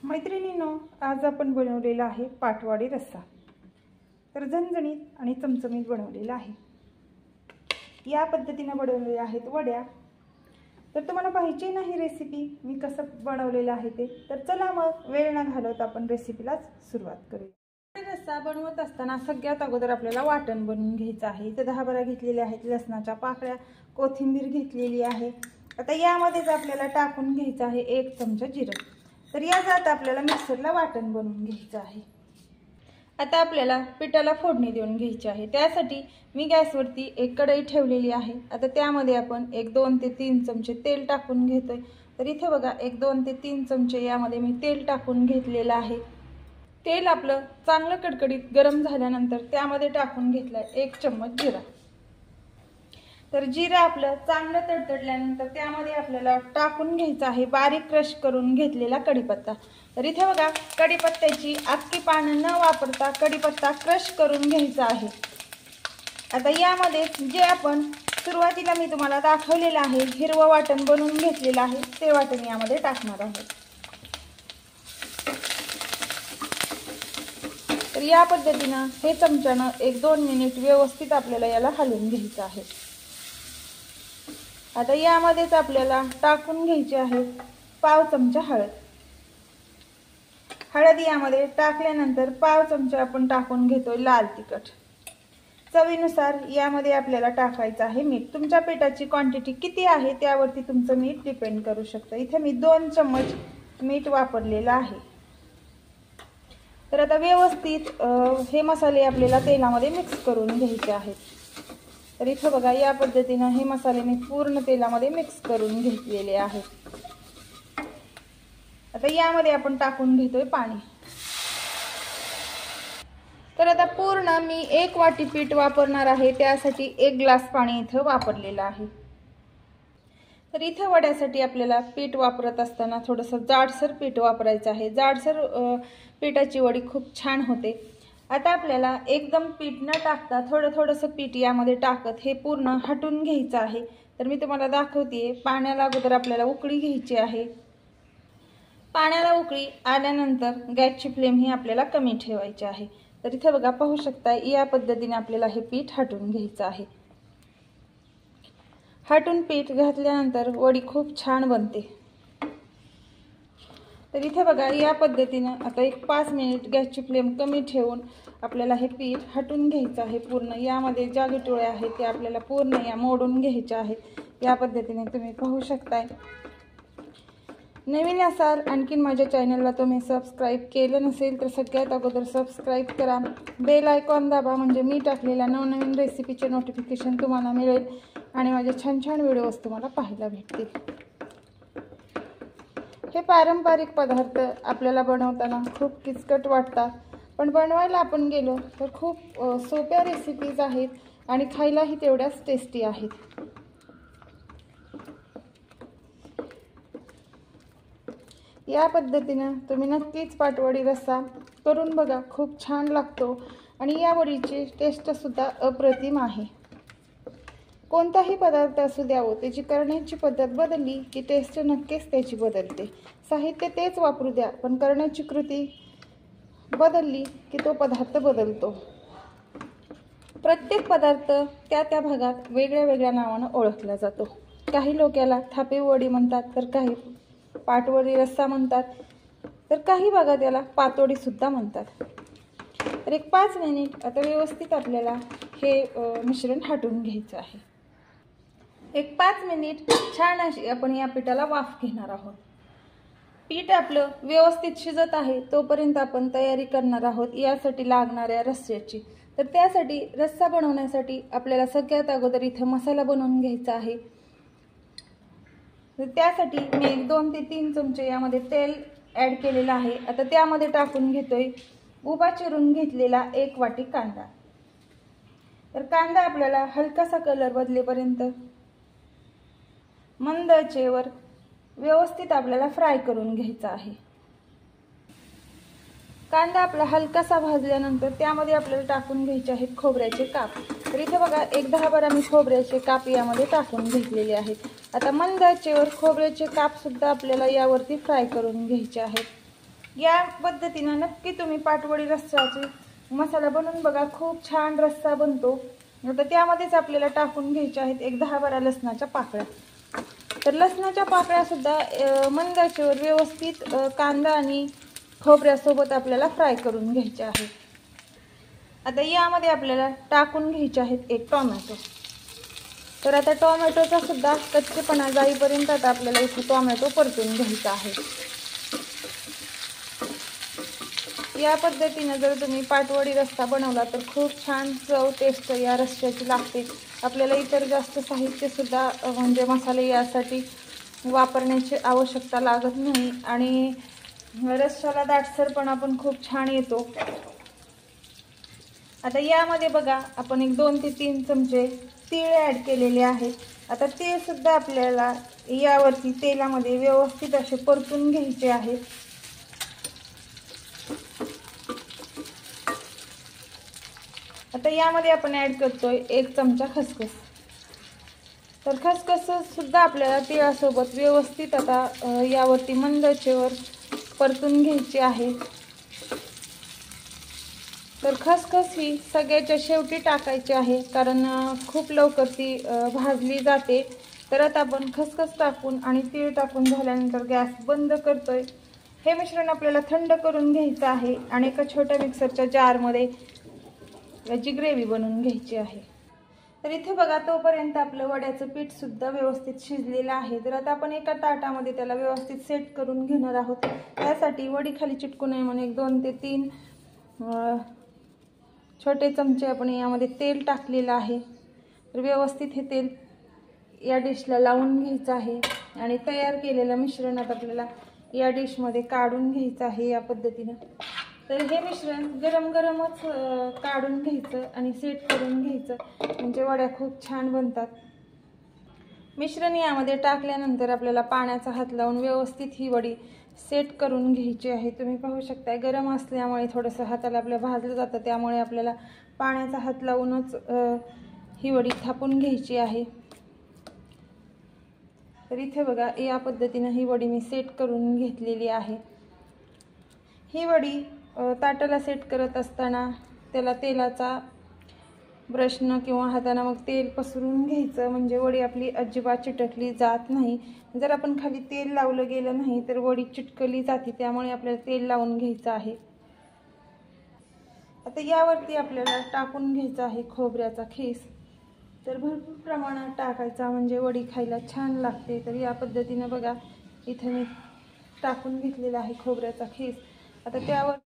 मैत्रिणींनो, आज आपण बनवलेला आहे पाटवडी रस्सा। तर झणझणीत आणि चमचमीत बनवलेला आहे। या पद्धतीने बनवलेल्या आहेत वड्या। तर तुम्हाला पाहिजे ना ही रेसिपी मी कसं बनवलेलं आहे ते, तर चला मग वेळ न घालवता आपण रेसिपीला सुरुवात करूया। रस्सा बनवत असताना सगळ्यात अगोदर आपल्याला वाटण बनवून घ्यायचं आहे। इथे 10 12 घेतलेल्या आहेत लसणाच्या पाकळ्या, कोथिंबीर घेतलेली आहे। आता यामध्येच आपल्याला टाकून घ्यायचं आहे 1 चमचा जिरं। तर यात आपल्याला मिक्सरला वाटण बनवून घ्यायचं आहे। आता आपल्याला पिठाला फोडणी देऊन घ्यायची आहे। त्यासाठी मी गॅसवरती एक कढई ठेवलेली आहे। आता त्यामध्ये आपण 1 2 ते 3 चमचे तेल टाकून घेतोय। तर इथे बघा 1 2 ते 3 चमचे यामध्ये मी तेल टाकून घेतलेलं आहे। तेल आपलं चांगलं कडकडीत गरम झाल्यानंतर त्यामध्ये टाकून घेतलाय 1 चम्मच जिरा। तर जिरा आपलं चांगलं तडतडल्यानंतर त्यामध्ये आपल्याला टाकून घ्यायचं आहे बारीक क्रश करून घेतलेला कढीपत्ता। तर इथे बघा कढीपत्त्याची अख्खी पानं न वापरता कढीपत्ता क्रश करून घ्यायचा आहे। आता यामध्ये जे आपण सुरुवातीला मी तुम्हाला दाखवलेलं आहे हिरवं वाटण बनवून घेतलेलं आहे ते वाटण यामध्ये टाकणार आहोत। तर या पद्धतीने हे चमच्याने 1 2 मिनिट व्यवस्थित आपल्याला याला हलवून घ्यायचं आहे। आता यामध्येच आपल्याला टाकून घ्यायची आहे पाव चमचा हळद। हळद यामध्ये टाकल्यानंतर पाव चमचा आपण टाकून घेतोय लाल तिखट। चवीनुसार यामध्ये आपल्याला टाकायचं आहे मीठ। तुमच्या पिठाची क्वांटिटी किती आहे त्यावरती तुमचं मीठ डिपेंड करू शकतं। इथे मी 2 चम्मच मीठ वापरलेलं आहे। तर आता व्यवस्थित हे मसाले आपल्याला तेलामध्ये मिक्स करून घ्यायचे आहेत। तर इथे बघा या पद्धतीने हे मसाले मी पूर्ण तेलामध्ये मिक्स करून घेतलेले आहेत। आता यामध्ये आपण टाकून घेतोय पाणी। तर आता पूर्ण मी 1 वाटी पीठ वापरणार आहे, त्यासाठी 1 ग्लास पाणी इथे वापरलेलं आहे। तर इथे वड्यासाठी आपल्याला पीठ वापरत असताना थोडंसं जाडसर पीठ वापरायचं आहे। जाडसर पिठाची वडी खूप छान होते। आता आपल्याला एकदम पीठ न टाकता थोडंसं पीठ यामध्ये टाकत हे पूर्ण हटून घ्यायचं आहे। तर मी तुम्हाला दाखवते। पाण्याला अगोदर आपल्याला उकळी घ्यायची आहे। पाण्याला उकळी आल्यानंतर गॅसची फ्लेम ही आपल्याला कमी ठेवायची आहे। तर इथे बघा पाहू शकता या पद्धतीने आपल्याला हे पीठ हटून घ्यायचं आहे। हटून पीठ घातल्यानंतर वडी खूप छान बनते। तर इथे बघा या पद्धतीने आता 5 मिनिट गॅसची फ्लेम कमी ठेवून आपल्याला हे पीठ हटून घ्यायचं आहे। पूर्ण यामध्ये ज्या गुठळ्या आहेत त्या आपल्याला पूर्ण या मोडून घ्यायच्या आहेत। या पद्धतीने तुम्ही पाहू शकताय। नवीन असाल आणखीन माझ्या चॅनलला तुम्ही सबस्क्राईब केलं नसेल तर सगळ्यात अगोदर सबस्क्राईब करा। बेल आयकॉन दाबा म्हणजे मी टाकलेल्या नवनवीन रेसिपीचे नोटिफिकेशन तुम्हाला मिळेल आणि माझे छान छान व्हिडिओज तुम्हाला पाहायला भेटतील। हे पारंपरिक पदार्थ आपल्याला बनवताना खूप किचकट वाटतात, पण बनवायला आपण गेलो तर खूप सोप्या रेसिपीज आहेत आणि खायलाही तेवढ्याच टेस्टी आहेत। या पद्धतीने तुम्ही नक्कीच पाटवडी रस्सा करून बघा, खूप छान लागतो आणि या वडीची टेस्ट सुद्धा अप्रतिम आहे। कोणताही पदार्थ असू द्यावो त्याची करण्याची पद्धत बदलली की टेस्ट नक्कीच त्याची बदलते। साहित्य तेच वापरू द्या पण करण्याची कृती बदलली की तो पदार्थ बदलतो। प्रत्येक पदार्थ त्या भागात वेगळ्या नावाने ओळखला जातो। काही लोक याला थापी वडी म्हणतात, तर काही पाटवडी रस्सा म्हणतात, तर काही भागात याला पातोडी सुद्धा म्हणतात। तर 5 मिनिट आता व्यवस्थित आपल्याला हे मिश्रण हटवून घ्यायचं आहे। 5 मिनिट छान अशी आपण या पिठाला वाफ घेणार आहोत। पीठ आपलं व्यवस्थित शिजत आहे तोपर्यंत आपण तयारी करणार आहोत यासाठी लागणाऱ्या रस्स्याची। तर त्यासाठी रस्सा बनवण्यासाठी आपल्याला सगळ्यात अगोदर इथे मसाला बनवून घ्यायचा आहे। तर त्यासाठी मी 1 2 ते 3 चमचे यामध्ये तेल ॲड केलेलं आहे। आता त्यामध्ये टाकून घेतोय उभा चिरून घेतलेला 1 वाटी कांदा। तर कांदा आपल्याला हलकासा कलर बदलेपर्यंत मंद आचेवर व्यवस्थित आपल्याला फ्राय करून घ्यायचा आहे। कांदा आपला हलकासा भाजल्यानंतर त्यामध्ये आपल्याला टाकून घ्यायचे आहेत खोबऱ्याचे काप। तर इथे बघा 1 10 12 मी खोबऱ्याचे काप यामध्ये टाकून घेतलेले आहेत। आता मंद आचेवर खोबऱ्याचे काप सुद्धा आपल्याला यावरती फ्राय करून घ्यायचे आहेत। या पद्धतीनं नक्की तुम्ही पाटवडी रस्स्याचे मसाला बनवून बघा, खूप छान रस्सा बनतो. आता त्यामध्येच आपल्याला टाकून घ्यायचे आहेत एक 10-12 लसणाच्या पाकळ्या. तर लसणाच्या पाकळ्यासुद्धा मंद आचेवर व्यवस्थित कांदा आणि खोबऱ्यासोबत आपल्याला फ्राय करून घ्यायचे आहेत. आता यामध्ये आपल्याला टाकून घ्यायचे आहेत एक टोमॅटो. तर आता टोमॅटोचा सुद्धा कच्चेपणा जाईपर्यंत आता आपल्याला इथे टोमॅटो परतून घ्यायचा आहे. या पद्धतीने जर तुम्ही पाटवडी रस्सा बनवला तर खूप छान चव टेस्ट या रस्स्याची लागते. आपल्याला इतर जास्त साहित्यसुद्धा म्हणजे मसाले यासाठी वापरण्याची आवश्यकता लागत नाही आणि रस्स्याला दाटसरपणा पण खूप छान येतो. आता यामध्ये बघा आपण एक 2 ते 3 चमचे तीळ ॲड केलेले आहेत. आता ते सुद्धा आपल्याला यावरती तेलामध्ये व्यवस्थित असे परतून घ्यायचे आहेत. आता यामध्ये आपण ॲड करतोय 1 चमचा खसखस. तर खसखस सुद्धा आपल्याला तिळासोबत व्यवस्थित आता यावरती मंद आचेवर परतून घ्यायची आहे. तर खसखस ही सगळ्याच्या शेवटी टाकायची आहे, कारण खूप लवकर ती भाजली जाते. तर आता आपण खसखस टाकून आणि तीळ टाकून झाल्यानंतर गॅस बंद करतोय. हे मिश्रण आपल्याला थंड करून घ्यायचं आहे आणि एका छोट्या मिक्सरच्या जारमध्ये याची ग्रेव्ही बनवून घ्यायची आहे. तर इथे बघा तोपर्यंत आपलं वड्याचं पीठ सुद्धा व्यवस्थित शिजलेलं आहे. तर आता आपण एका ताटामध्ये त्याला व्यवस्थित सेट करून घेणार आहोत. त्यासाठी वडी खाली चिटकू नये म्हणून एक 2 ते 3 छोटे चमचे आपण यामध्ये तेल टाकलेलं आहे. तर व्यवस्थित हे तेल या डिशला लावून घ्यायचं आहे आणि तयार केलेलं मिश्रण आता आपल्याला या डिशमध्ये काढून घ्यायचं आहे या पद्धतीनं. तर हे मिश्रण गरम गरमच काढून घ्यायचं आणि सेट करून घ्यायचं, म्हणजे वड्या खूप छान बनतात. मिश्रण यामध्ये टाकल्यानंतर आपल्याला पाण्याचा हात लावून व्यवस्थित ही वडी सेट करून घ्यायची आहे. तुम्ही पाहू शकता गरम असल्यामुळे थोडंसं हाताला आपल्या भाजलं जातं, त्यामुळे आपल्याला पाण्याचा हात लावूनच ही वडी थापून घ्यायची आहे. तर इथे बघा या पद्धतीने ही वडी मी सेट करून घेतलेली आहे. ही वडी ताटाला सेट करत असताना त्याला तेलाचा ब्रशनं किंवा हाताने मग तेल पसरून घ्यायचं, म्हणजे वडी आपली अजिबात चिटकली जात नाही. जर आपण खाली तेल लावलं गेलं नाही तर वडी चिटकली जाते, त्यामुळे आपल्याला तेल लावून घ्यायचं आहे. आता यावरती आपल्याला टाकून घ्यायचा आहे खोबऱ्याचा खीस. तर भरपूर प्रमाणात टाकायचा, म्हणजे वडी खायला छान लागते. तर या पद्धतीने बघा इथे मी टाकून घेतलेला आहे खोबऱ्याचा खीस. आता त्यावर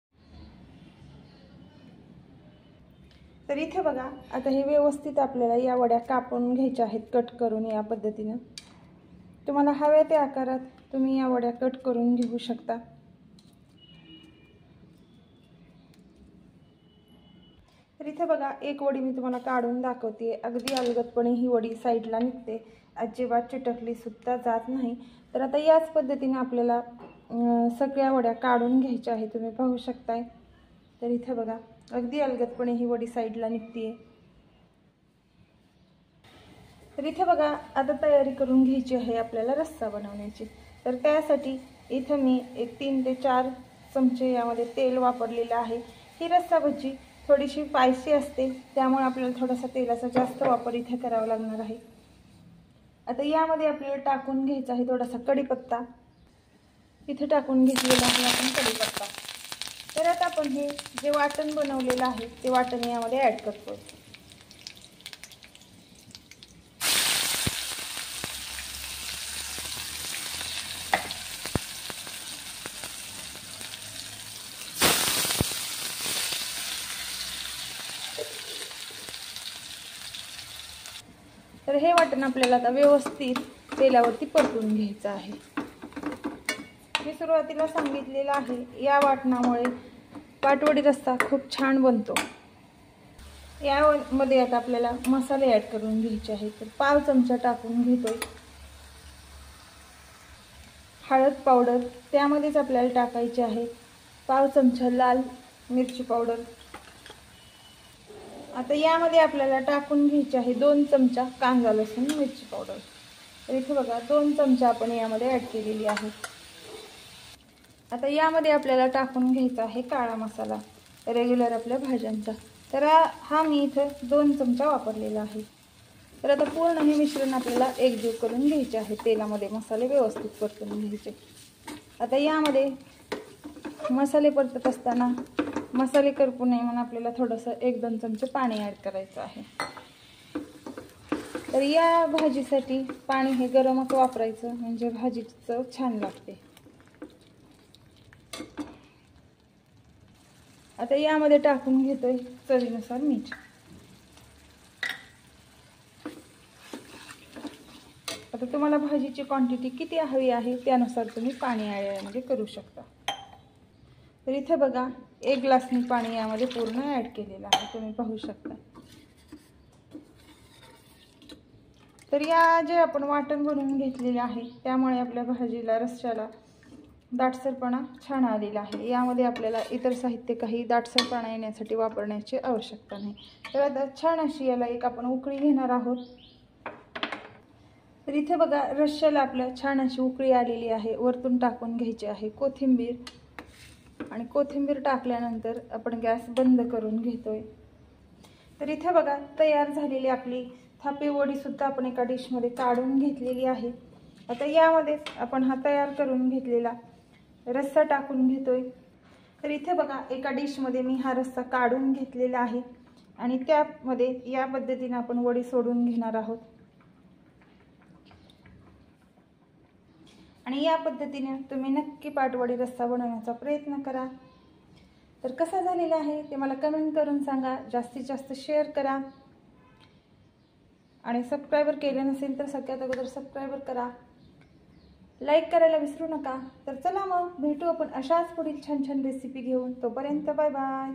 तर इथे बघा आता हे व्यवस्थित आपल्याला या वड्या कापून घ्यायच्या आहेत कट करून. या पद्धतीनं तुम्हाला हव्या त्या आकारात तुम्ही या वड्या कट करून घेऊ शकता. तर इथे बघा एक वडी मी तुम्हाला काढून दाखवते. अगदी अलगदपणे ही वडी साईडला निघते, अजिबात चिटकली सुद्धा जात नाही. तर आता याच पद्धतीने आपल्याला सगळ्या वड्या काढून घ्यायच्या आहेत. तुम्ही पाहू शकताय. तर इथे बघा अगदी अलगदपणे ही वडी साईडला निघते. तर इथे बघा आता तयारी करून घ्यायची आहे आपल्याला रस्सा बनवण्याची. तर त्यासाठी इथं मी एक 3 ते 4 चमचे यामध्ये तेल वापरलेलं आहे. ही रस्सा भजी थोडीशी स्पायसी असते, त्यामुळे आपल्याला थोडासा तेलाचा जास्त वापर इथे करावा लागणार आहे. आता यामध्ये आपल्याला टाकून घ्यायचा आहे थोडासा कढीपत्ता. इथे टाकून घेतलेला आहे आपण कढीपत्ता. तर आता आपण हे जे वाटण बनवलेलं आहे ते वाटण यामध्ये ॲड करतो. तर हे वाटण आपल्याला आता व्यवस्थित तेलावरती परतून घ्यायचं आहे. मी सुरुवातीला सांगितलेलं आहे या वाटणामुळे पाटवडी रस्सा खूप छान बनतो. यामध्ये आता आपल्याला मसाले ॲड करून घ्यायचे आहेत. तर 5 चमचा टाकून घेतोय हळद पावडर. त्यामध्येच आपल्याला टाकायचे आहे 5 चमचा लाल मिरची पावडर. आता यामध्ये आपल्याला टाकून घ्यायचे आहे 2 चमचा कांदा लसूण मिरची पावडर. तर इथे बघा 2 चमचा आपण यामध्ये ॲड केलेली आहे. आता यामध्ये आपल्याला टाकून घ्यायचा आहे काळा मसाला रेग्युलर आपल्या भाज्यांचा। तर हा मी इथं 2 चमचा वापरलेला आहे। तर आता पूर्ण हे मिश्रण आपल्याला एकजीव करून घ्यायचे आहे। तेलामध्ये मसाले व्यवस्थित परतून घ्यायचे। आता यामध्ये मसाले परतत असताना मसाले करपू नये म्हणून आपल्याला थोडंसं 1-2 चमचे पाणी ॲड करायचं आहे। तर या भाजीसाठी पाणी हे गरमच वापरायचं, म्हणजे भाजीची चव छान लागते। आता यामध्ये टाकून घेतोय चवीनुसार मीठ। आता तुम्हाला भाजीची क्वांटिटी किती हवी आहे त्यानुसार तुम्ही पाणी ॲड करू शकता। तर इथे बघा 1 ग्लासनी पाणी यामध्ये पूर्ण ॲड केलेलं आहे, तुम्ही पाहू शकता। तर या जे आपण वाटण बनवून घेतलेले आहे त्यामुळे आपल्या भाजीला रस्स्याला दाटसरपणा छान आलेला आहे। यामध्ये आपल्याला इतर साहित्य काही दाटसरपणा येण्यासाठी वापरण्याची आवश्यकता नाही। तर आता छान अशी याला एक आपण उकळी घेणार आहोत। तर इथे बघा रस्स्याला आपल्या छान अशी उकळी आलेली आहे। वरतून टाकून घ्यायची आहे कोथिंबीर आणि कोथिंबीर टाकल्यानंतर आपण गॅस बंद करून घेतोय। तर इथे बघा तयार झालेली आपली थापी वडी सुद्धा आपण एका डिशमध्ये काढून घेतलेली आहे। आता यामध्ये आपण हा तयार करून घेतलेला रस्सा टाकून घेतोय। तर इथे बघा एका डिशमध्ये मी हा रस्सा काढून घेतलेला आहे आणि त्यामध्ये या पद्धतीने आपण वडी सोडून घेणार आहोत। आणि या पद्धतीने तुम्ही नक्की पाटवडी रस्सा बनवण्याचा प्रयत्न करा। तर कसा झालेला आहे ते मला कमेंट करून सांगा, जास्तीत जास्त शेअर करा आणि सबस्क्राइबर केले नसेल तर सगळ्यात अगोदर सबस्क्राइबर करा, लाईक करायला विसरू नका। तर चला मग भेटू आपण अशाच पुढील छान छान रेसिपी घेऊन, तोपर्यंत बाय बाय।